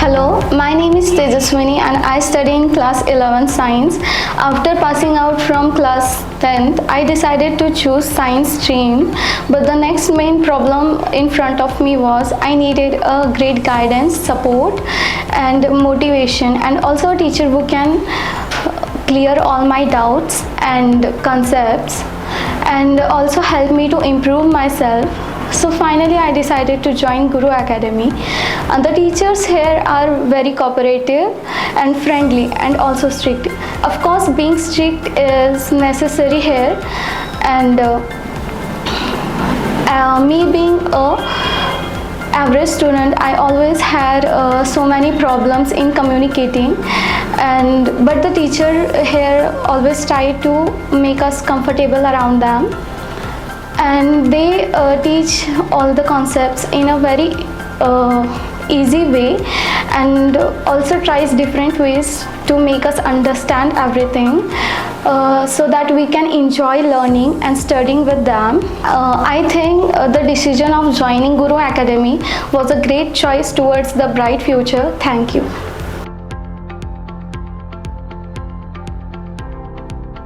Hello, my name is Tejaswini and I study in class 11 science. After passing out from class 10th, I decided to choose science stream, but the next main problem in front of me was I needed a great guidance, support and motivation, and also a teacher who can clear all my doubts and concepts and also help me to improve myself. So finally I decided to join Guru Academy, and the teachers here are very cooperative and friendly and also strict. Of course being strict is necessary here, and me being a average student, I always had so many problems in communicating, but the teacher here always tried to make us comfortable around them, and they teach all the concepts in a very easy way, and also tries different ways to make us understand everything, so that we can enjoy learning and studying with them. I think the decision of joining Guru Academy was a great choice towards the bright future. Thank you.